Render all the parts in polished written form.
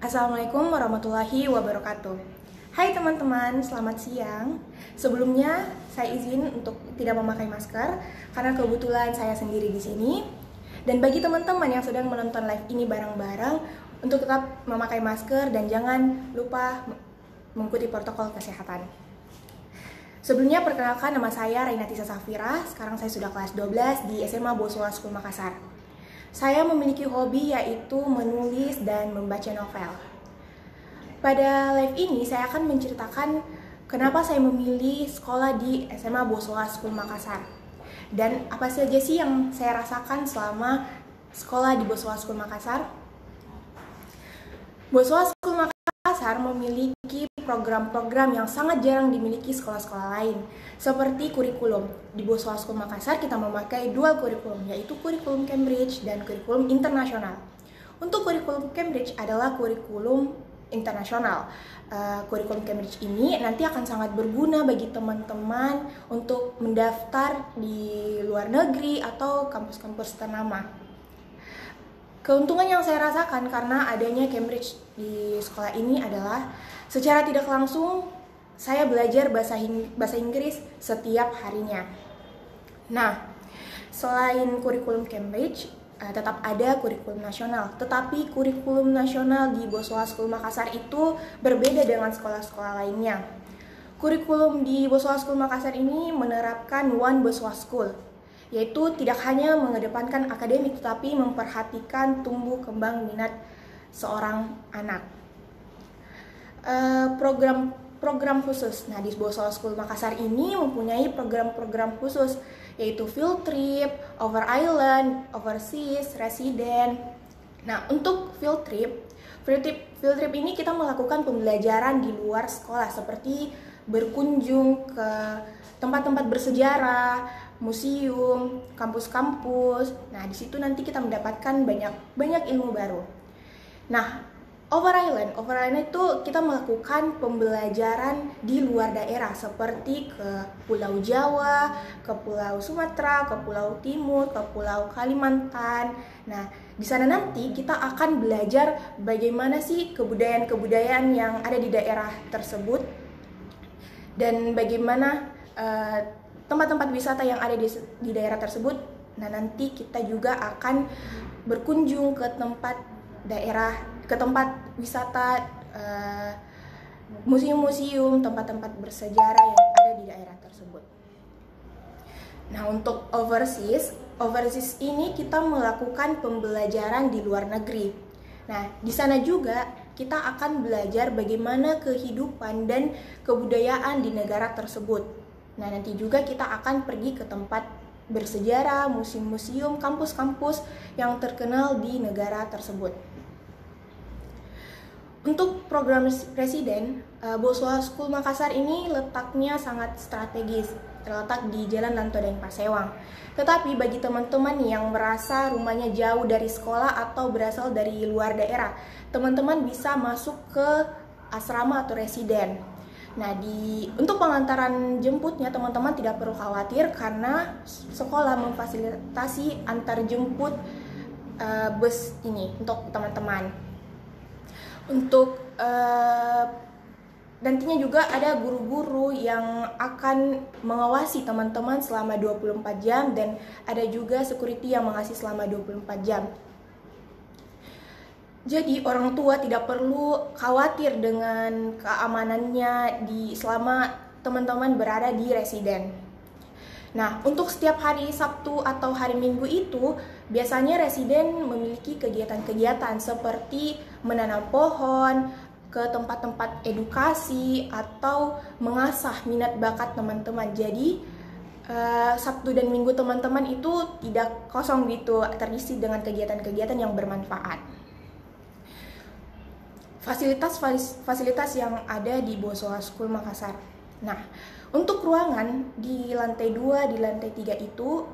Assalamualaikum warahmatullahi wabarakatuh. Hai teman-teman, selamat siang. Sebelumnya saya izin untuk tidak memakai masker karena kebetulan saya sendiri di sini. Dan bagi teman-teman yang sedang menonton live ini bareng-bareng, untuk tetap memakai masker dan jangan lupa mengikuti protokol kesehatan. Sebelumnya perkenalkan, nama saya Rainatisa Safira. Sekarang saya sudah kelas 12 di SMA Boswa School Makassar. Saya memiliki hobi yaitu menulis dan membaca novel. Pada live ini saya akan menceritakan kenapa saya memilih sekolah di SMA Boswa School Makassar dan apa saja sih yang saya rasakan selama sekolah di Boswa School Makassar. Boswa School Makassar memiliki program-program yang sangat jarang dimiliki sekolah-sekolah lain, seperti kurikulum. Di Boswa School Makassar kita memakai dual kurikulum, yaitu kurikulum Cambridge dan kurikulum internasional. Untuk kurikulum Cambridge adalah kurikulum internasional. Kurikulum Cambridge ini nanti akan sangat berguna bagi teman-teman untuk mendaftar di luar negeri atau kampus-kampus ternama. Keuntungan yang saya rasakan karena adanya Cambridge di sekolah ini adalah secara tidak langsung saya belajar bahasa Inggris setiap harinya. Nah, selain kurikulum Cambridge, tetap ada kurikulum nasional. Tetapi kurikulum nasional di Boswa School Makassar itu berbeda dengan sekolah-sekolah lainnya. Kurikulum di Boswa School Makassar ini menerapkan One Boswa School, yaitu tidak hanya mengedepankan akademik tetapi memperhatikan tumbuh kembang minat seorang anak. Program khusus. Nah, di Boswa School Makassar ini mempunyai program-program khusus, yaitu field trip, over island, overseas, resident. Nah, untuk field trip ini kita melakukan pembelajaran di luar sekolah seperti berkunjung ke tempat-tempat bersejarah, museum, kampus-kampus. Nah, di situ nanti kita mendapatkan banyak ilmu baru. Nah, over island itu kita melakukan pembelajaran di luar daerah seperti ke Pulau Jawa, ke Pulau Sumatera, ke Pulau Timur, ke Pulau Kalimantan. Nah, di sana nanti kita akan belajar bagaimana sih kebudayaan-kebudayaan yang ada di daerah tersebut dan bagaimana tempat-tempat wisata yang ada di daerah tersebut. Nah, nanti kita juga akan berkunjung ke tempat wisata, museum-museum, tempat-tempat bersejarah yang ada di daerah tersebut. Nah, untuk overseas ini kita melakukan pembelajaran di luar negeri. Nah, di sana juga kita akan belajar bagaimana kehidupan dan kebudayaan di negara tersebut. Nah, nanti juga kita akan pergi ke tempat bersejarah, museum-museum, kampus-kampus yang terkenal di negara tersebut. Untuk program residen, Boswa School Makassar ini letaknya sangat strategis, terletak di Jalan Lantodeng Pasewang. Tetapi bagi teman-teman yang merasa rumahnya jauh dari sekolah atau berasal dari luar daerah, teman-teman bisa masuk ke asrama atau residen. Nah, untuk pengantaran jemputnya teman-teman tidak perlu khawatir karena sekolah memfasilitasi antar jemput bus ini untuk teman-teman. Untuk nantinya juga ada guru-guru yang akan mengawasi teman-teman selama 24 jam dan ada juga security yang mengawasi selama 24 jam. Jadi orang tua tidak perlu khawatir dengan keamanannya selama teman-teman berada di residen. Nah, untuk setiap hari Sabtu atau hari Minggu itu biasanya residen memiliki kegiatan-kegiatan seperti menanam pohon, ke tempat-tempat edukasi atau mengasah minat bakat teman-teman. Jadi Sabtu dan Minggu teman-teman itu tidak kosong gitu, terisi dengan kegiatan-kegiatan yang bermanfaat. Fasilitas yang ada di Boswa School Makassar. Nah, untuk ruangan di lantai 2, di lantai 3 itu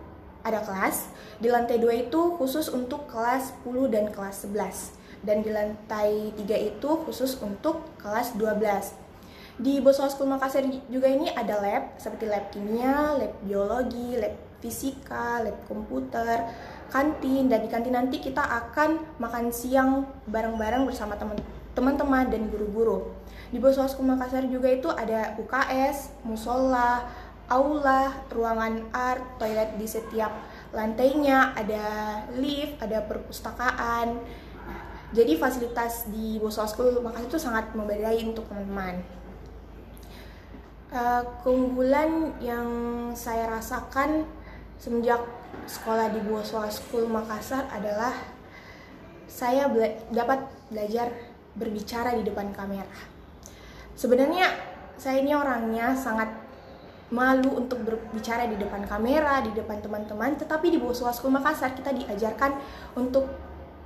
ada kelas. Di lantai 2 itu khusus untuk kelas 10 dan kelas 11. Dan di lantai 3 itu khusus untuk kelas 12. Di Boswa School Makassar juga ini ada lab, seperti lab kimia, lab biologi, lab fisika, lab komputer, kantin. Dan di kantin nanti kita akan makan siang bareng-bareng bersama teman-teman teman-teman dan guru-guru. Di Boswa School Makassar juga itu ada UKS, musola, aula, ruangan art, toilet di setiap lantainya, ada lift, ada perpustakaan. Jadi fasilitas di Boswa School Makassar itu sangat memadai untuk teman-teman. Keunggulan yang saya rasakan semenjak sekolah di Boswa School Makassar adalah saya dapat belajar berbicara di depan kamera. Sebenarnya saya ini orangnya sangat malu untuk berbicara di depan kamera, di depan teman-teman, tetapi di Boswa School Makassar kita diajarkan untuk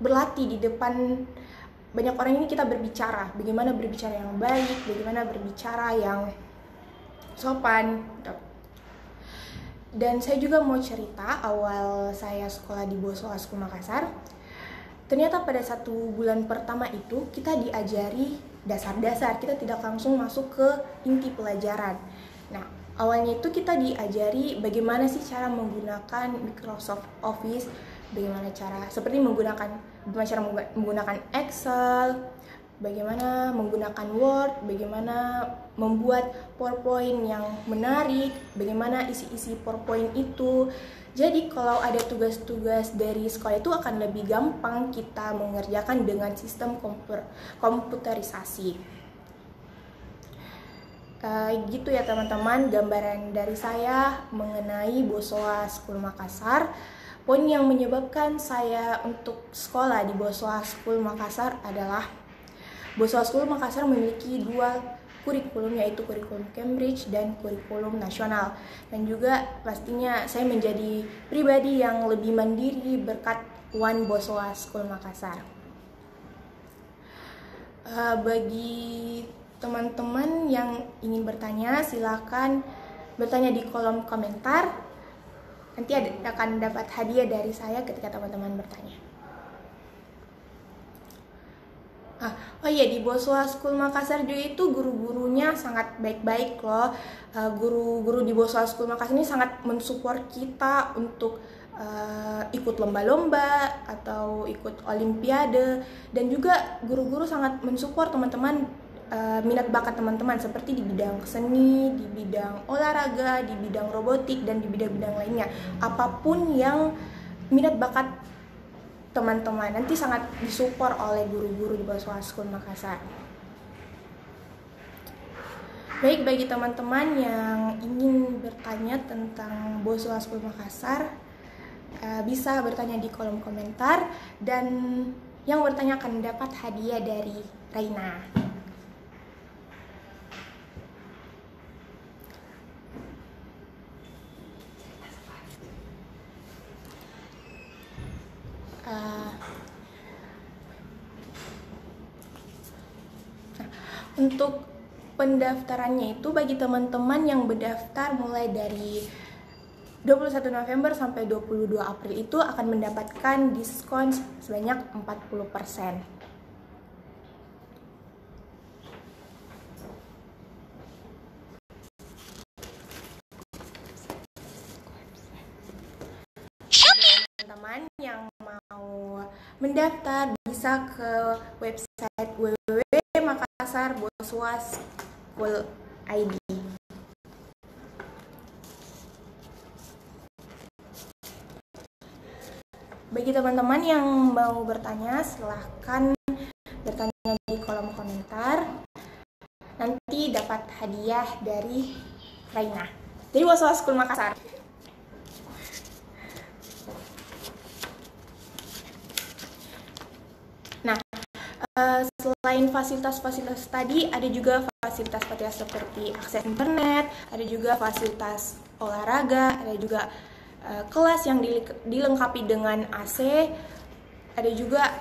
berlatih di depan banyak orang. Ini kita berbicara, bagaimana berbicara yang baik, bagaimana berbicara yang sopan. Dan saya juga mau cerita awal saya sekolah di Boswa School Makassar. Ternyata pada 1 bulan pertama itu kita diajari dasar-dasar, kita tidak langsung masuk ke inti pelajaran. Nah, awalnya itu kita diajari bagaimana sih cara menggunakan Microsoft Office, bagaimana cara menggunakan Excel, bagaimana menggunakan Word, bagaimana membuat PowerPoint yang menarik, bagaimana isi-isi PowerPoint itu. Jadi kalau ada tugas-tugas dari sekolah itu akan lebih gampang kita mengerjakan dengan sistem komputerisasi. Gitu ya teman-teman, gambaran dari saya mengenai Boswa School Makassar. Poin yang menyebabkan saya untuk sekolah di Boswa School Makassar adalah Boswa School Makassar memiliki 2 kurikulum, yaitu kurikulum Cambridge dan kurikulum nasional. Dan juga pastinya saya menjadi pribadi yang lebih mandiri berkat One Boswa School Makassar. Bagi teman-teman yang ingin bertanya, silakan bertanya di kolom komentar. Nanti akan dapat hadiah dari saya ketika teman-teman bertanya. Oh iya, di Boswa School Makassar juga itu guru-gurunya sangat baik-baik loh. Guru-guru di Boswa School Makassar ini sangat mensupport kita untuk ikut lomba-lomba atau ikut olimpiade, dan juga guru-guru sangat mensupport teman-teman, minat bakat teman-teman seperti di bidang seni, di bidang olahraga, di bidang robotik, dan di bidang-bidang lainnya. Apapun yang minat bakat teman-teman nanti sangat disupport oleh guru-guru di Boswa School Makassar. Baik, bagi teman-teman yang ingin bertanya tentang Boswa School Makassar, bisa bertanya di kolom komentar, dan yang bertanya akan dapat hadiah dari Raina. Untuk pendaftarannya itu bagi teman-teman yang berdaftar mulai dari 21 November sampai 22 April itu akan mendapatkan diskon sebanyak 40%. Teman-teman yang mau mendaftar bisa ke website www.makassarboswa.id. Bagi teman-teman yang mau bertanya, silahkan bertanya di kolom komentar. Nanti dapat hadiah dari Raina dari Boswa School Makassar. Selain fasilitas-fasilitas tadi, ada juga fasilitas-fasilitas seperti akses internet, ada juga fasilitas olahraga, ada juga kelas yang dilengkapi dengan AC, ada juga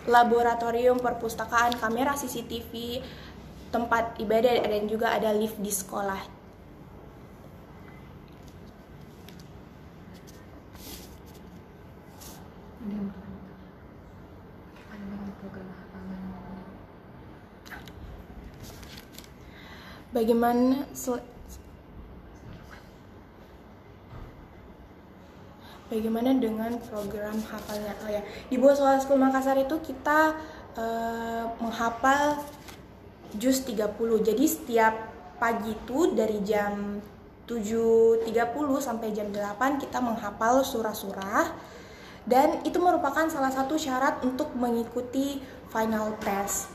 laboratorium perpustakaan, kamera CCTV, tempat ibadah, dan juga ada lift di sekolah. Bagaimana dengan program hafalnya? Oh ya, di Boswa School Makassar itu kita menghafal juz 30. Jadi setiap pagi itu dari jam 7.30 sampai jam 8 kita menghafal surah-surah, dan itu merupakan salah satu syarat untuk mengikuti final test.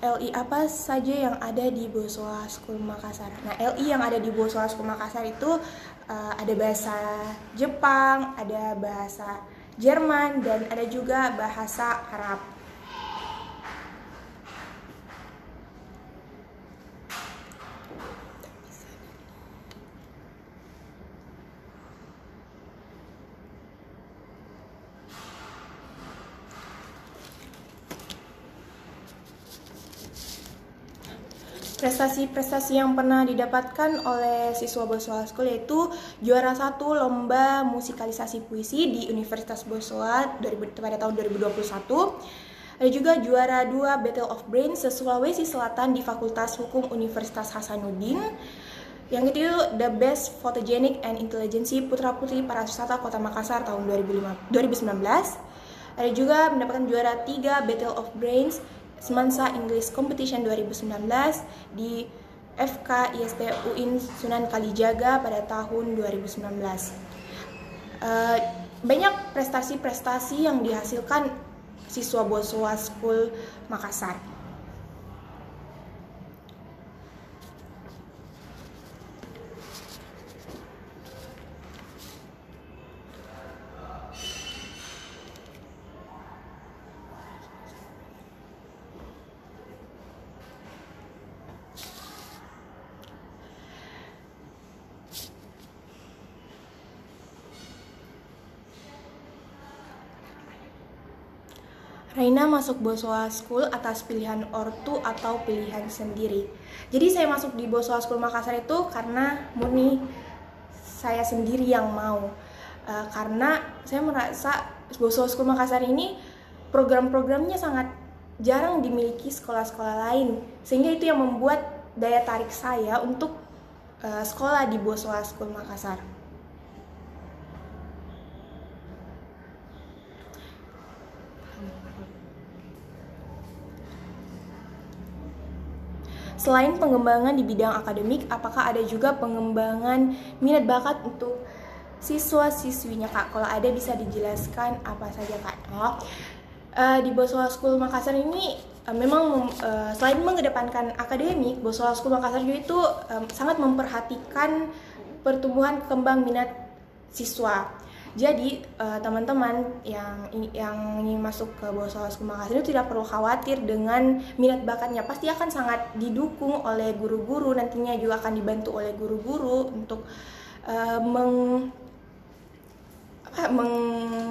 LI apa saja yang ada di Bosowa School Makassar? Nah, LI yang ada di Bosowa School Makassar itu ada bahasa Jepang, ada bahasa Jerman, dan ada juga bahasa Arab. Prestasi-prestasi yang pernah didapatkan oleh siswa Bosowa School yaitu juara 1 lomba musikalisasi puisi di Universitas Bosowa pada tahun 2021. Ada juga juara 2 Battle of Brains se-Sulawesi Selatan di Fakultas Hukum Universitas Hasanuddin. Yang itu The Best Photogenic and Intelligency Putra Putri Pariwisata Kota Makassar tahun 2019. Ada juga mendapatkan juara 3 Battle of Brains Semansa English Competition 2019 di FK IST UIN Sunan Kalijaga pada tahun 2019. Banyak prestasi-prestasi yang dihasilkan siswa Bosowa School Makassar. Raina masuk Bosowa School atas pilihan ortu atau pilihan sendiri. Jadi saya masuk di Bosowa School Makassar itu karena murni saya sendiri yang mau. Karena saya merasa Bosowa School Makassar ini program-programnya sangat jarang dimiliki sekolah-sekolah lain. Sehingga itu yang membuat daya tarik saya untuk sekolah di Bosowa School Makassar. Selain pengembangan di bidang akademik, apakah ada juga pengembangan minat bakat untuk siswa-siswinya, Kak? Kalau ada bisa dijelaskan apa saja, Kak? Di Bosowa School Makassar ini memang selain mengedepankan akademik, Bosowa School Makassar juga itu sangat memperhatikan pertumbuhan kembang minat siswa. Jadi teman-teman yang ingin masuk ke Bosowa School Makassar itu tidak perlu khawatir dengan minat bakatnya, pasti akan sangat didukung oleh guru-guru, nantinya juga akan dibantu oleh guru-guru untuk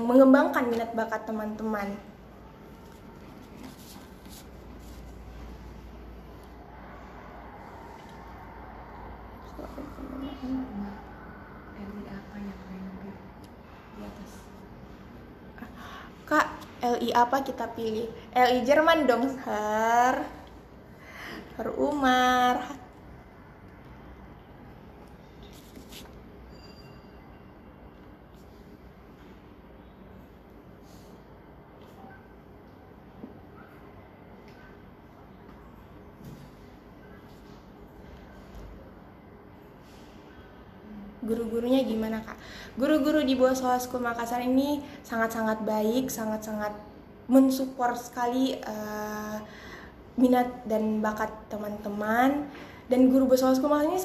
mengembangkan minat bakat teman-teman. Kak, LI apa kita pilih? LI Jerman dong, Har Umar. Guru-gurunya gimana, Kak? Guru-guru di Bosowa School Makassar ini sangat-sangat baik, sangat-sangat mensupport sekali minat dan bakat teman-teman. Dan guru Bosowa School Makassar ini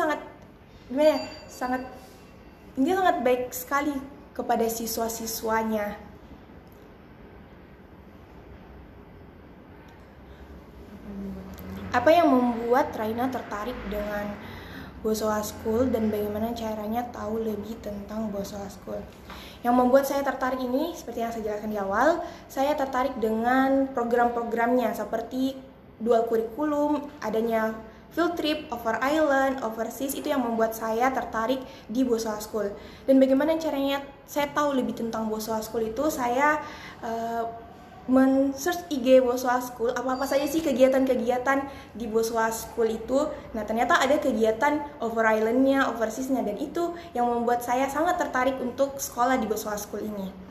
sangat baik sekali kepada siswa-siswanya. Apa yang membuat Raina tertarik dengan Bosowa School dan bagaimana caranya tahu lebih tentang Bosowa School? Yang membuat saya tertarik ini, seperti yang saya jelaskan di awal, saya tertarik dengan program-programnya seperti dual kurikulum, adanya field trip, over island, overseas, itu yang membuat saya tertarik di Bosowa School. Dan bagaimana caranya saya tahu lebih tentang Bosowa School itu, saya men-search IG Boswa School, apa-apa saja sih kegiatan-kegiatan di Boswa School itu. Nah, ternyata ada kegiatan over island-nya, overseas-nya, dan itu yang membuat saya sangat tertarik untuk sekolah di Boswa School ini.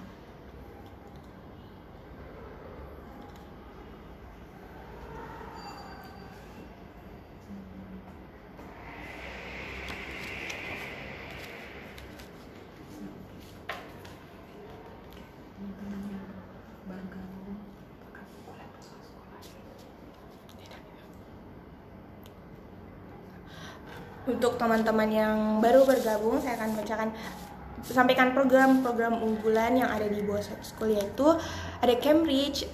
Untuk teman-teman yang baru bergabung, saya akan sampaikan program-program unggulan yang ada di Boswa School, yaitu ada Cambridge,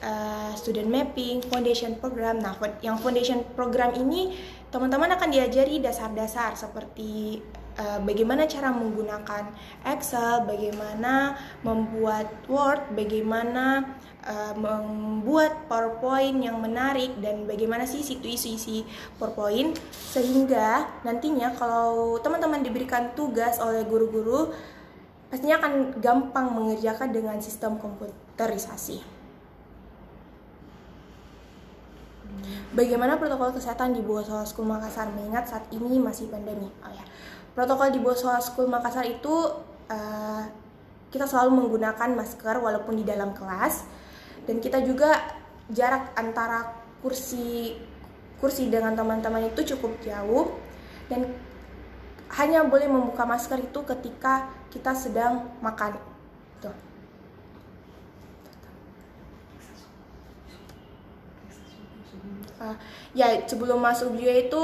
Student Mapping, Foundation Program. Nah, yang Foundation Program ini teman-teman akan diajari dasar-dasar seperti bagaimana cara menggunakan Excel, bagaimana membuat Word, bagaimana membuat PowerPoint yang menarik, dan bagaimana sih isi PowerPoint, sehingga nantinya kalau teman-teman diberikan tugas oleh guru-guru pastinya akan gampang mengerjakan dengan sistem komputerisasi. Bagaimana protokol kesehatan di Boswa School Makassar mengingat saat ini masih pandemi? Protokol di Boswa School Makassar itu kita selalu menggunakan masker walaupun di dalam kelas, dan kita juga jarak antara kursi dengan teman-teman itu cukup jauh, dan hanya boleh membuka masker itu ketika kita sedang makan. Tuh. Ya, sebelum masuk juga itu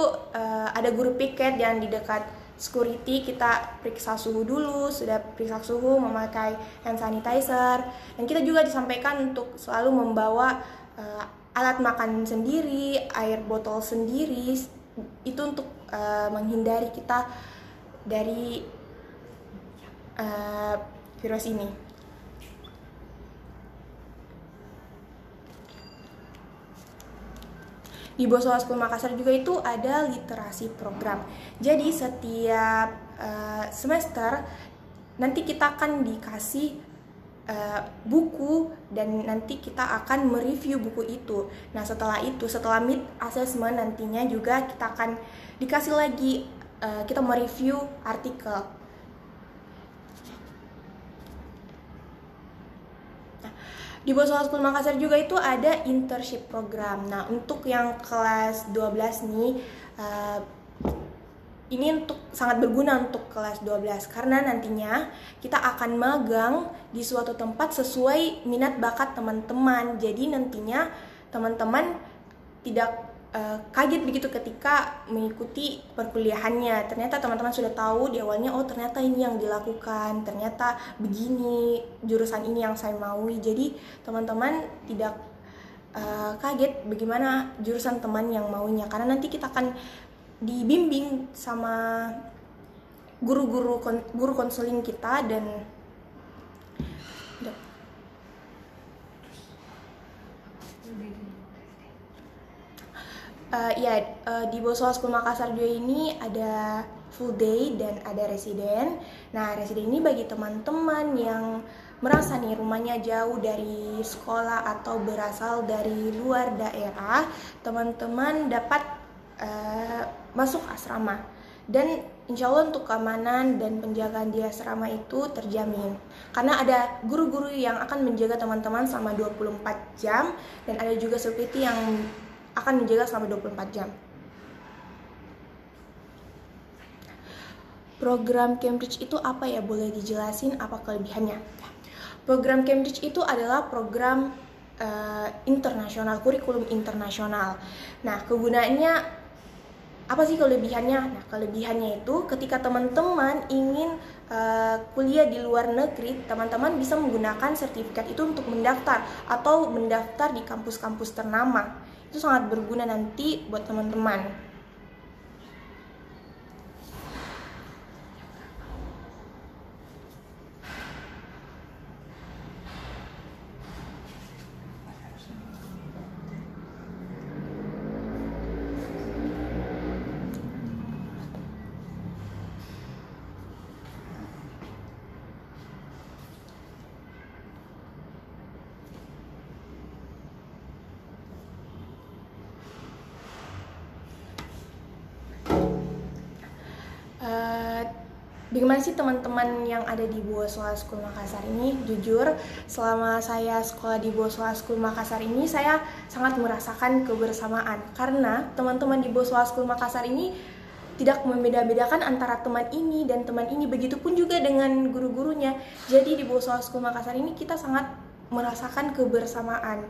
ada guru piket yang di dekat security, kita periksa suhu dulu, sudah periksa suhu, memakai hand sanitizer, dan kita juga disampaikan untuk selalu membawa alat makan sendiri, air botol sendiri, itu untuk menghindari kita dari virus ini. Di Boswa School Makassar juga itu ada literasi program. Jadi setiap semester nanti kita akan dikasih buku, dan nanti kita akan mereview buku itu. Nah, setelah mid assessment nantinya juga kita akan dikasih lagi kita mereview artikel. Di Boswa School Makassar juga itu ada internship program. Nah, untuk yang kelas 12 nih, ini sangat berguna untuk kelas 12 karena nantinya kita akan magang di suatu tempat sesuai minat bakat teman-teman. Jadi nantinya teman-teman tidak kaget begitu ketika mengikuti perkuliahannya. Ternyata teman-teman sudah tahu di awalnya, oh ternyata ini yang dilakukan, ternyata begini jurusan ini yang saya maui. Jadi teman-teman tidak kaget bagaimana jurusan teman yang maunya, karena nanti kita akan dibimbing sama guru konseling kita. Dan di Boswa School Makassar juga ini ada full day dan ada residen. Nah, residen ini bagi teman-teman yang merasa nih rumahnya jauh dari sekolah atau berasal dari luar daerah, teman-teman dapat masuk asrama. Dan insya Allah untuk keamanan dan penjagaan di asrama itu terjamin, karena ada guru-guru yang akan menjaga teman-teman selama 24 jam, dan ada juga security yang akan menjaga selama 24 jam. Program Cambridge itu apa ya? Boleh dijelasin apa kelebihannya? Program Cambridge itu adalah program internasional, kurikulum internasional. Nah, kegunaannya apa sih kelebihannya? Nah, kelebihannya itu ketika teman-teman ingin kuliah di luar negeri, teman-teman bisa menggunakan sertifikat itu untuk mendaftar atau mendaftar di kampus-kampus ternama. Itu sangat berguna nanti buat teman-teman. Bagaimana sih teman-teman yang ada di Bosowa School Makassar ini? Jujur, selama saya sekolah di Bosowa School Makassar ini, saya sangat merasakan kebersamaan. Karena teman-teman di Bosowa School Makassar ini tidak membeda-bedakan antara teman ini dan teman ini. Begitupun juga dengan guru-gurunya. Jadi di Bosowa School Makassar ini kita sangat merasakan kebersamaan.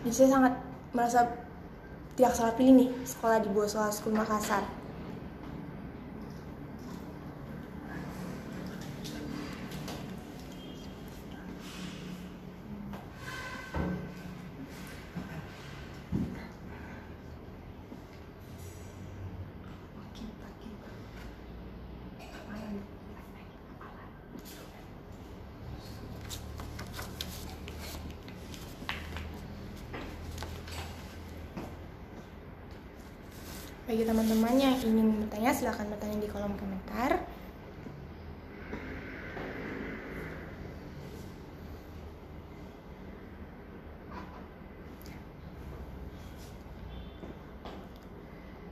Jadi saya sangat merasa tidak salah pilih nih sekolah di Bosowa School Makassar. Bagi teman-teman yang ingin bertanya, silahkan bertanya di kolom komentar.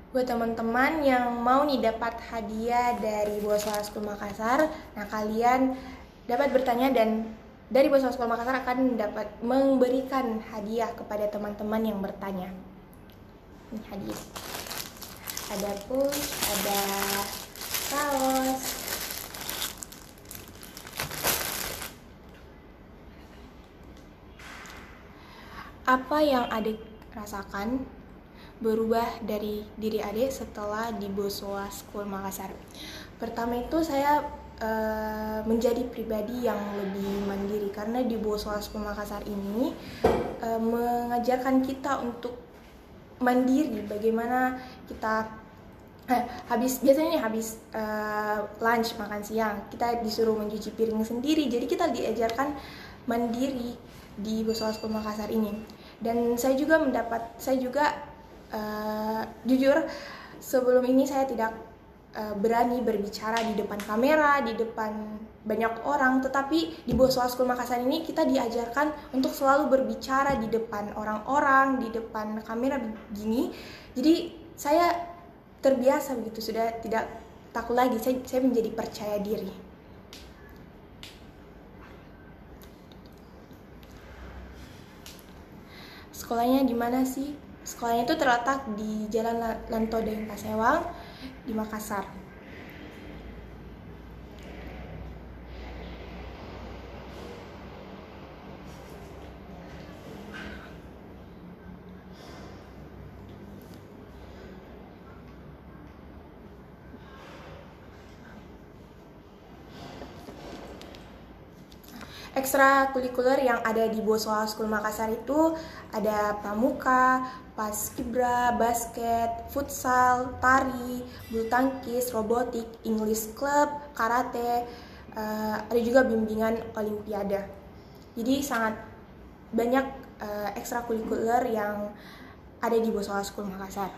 Buat teman-teman yang mau nih dapat hadiah dari Bosowa School Makassar, nah kalian dapat bertanya dan dari Bosowa School Makassar akan dapat memberikan hadiah kepada teman-teman yang bertanya. Ini hadiah. Ada push, ada kaos. Apa yang adik rasakan berubah dari diri adik setelah di Bosowa School Makassar? Pertama itu saya menjadi pribadi yang lebih mandiri, karena di Bosowa School Makassar ini mengajarkan kita untuk mandiri. Bagaimana kita biasanya habis lunch, makan siang, kita disuruh mencuci piring sendiri. Jadi kita diajarkan mandiri di Bosowa School Makassar ini. Dan saya juga jujur sebelum ini saya tidak berani berbicara di depan kamera, di depan banyak orang. Tetapi di Bosowa School Makassar ini kita diajarkan untuk selalu berbicara di depan orang-orang, di depan kamera begini. Jadi saya terbiasa begitu, sudah tidak takut lagi. Saya menjadi percaya diri. Sekolahnya di mana sih? Sekolahnya itu terletak di Jalan Lantodeng Pasewang di Makassar. Ekstrakurikuler yang ada di Bosowa School Makassar itu ada pramuka, paskibra, basket, futsal, tari, bulu tangkis, robotik, English club, karate, ada juga bimbingan olimpiade. Jadi sangat banyak ekstrakurikuler yang ada di Bosowa School Makassar.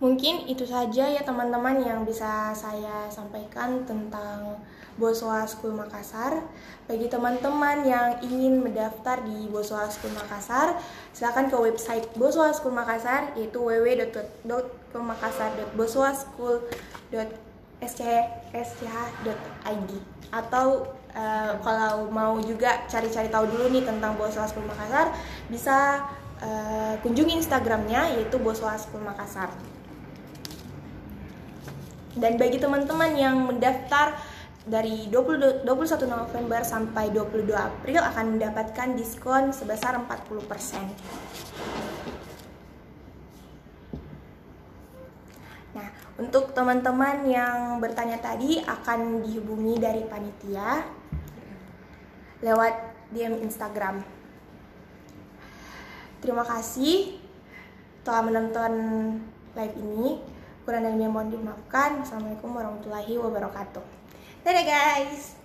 Mungkin itu saja ya teman-teman yang bisa saya sampaikan tentang Bosowa School Makassar. Bagi teman-teman yang ingin mendaftar di Bosowa School Makassar, silakan ke website Bosowa School Makassar, yaitu www.makassar.bosowa.school.sch.id. Atau kalau mau juga cari-cari tahu dulu nih tentang Bosowa School Makassar, bisa kunjungi Instagramnya, yaitu Bosowa School Makassar. Dan bagi teman-teman yang mendaftar dari 21 November sampai 22 April akan mendapatkan diskon sebesar 40%. Nah, untuk teman-teman yang bertanya tadi akan dihubungi dari panitia lewat DM Instagram. Terima kasih telah menonton live ini. Kurang dan lebihnya mohon dimaafkan. Assalamualaikum warahmatullahi wabarakatuh. Dadah guys.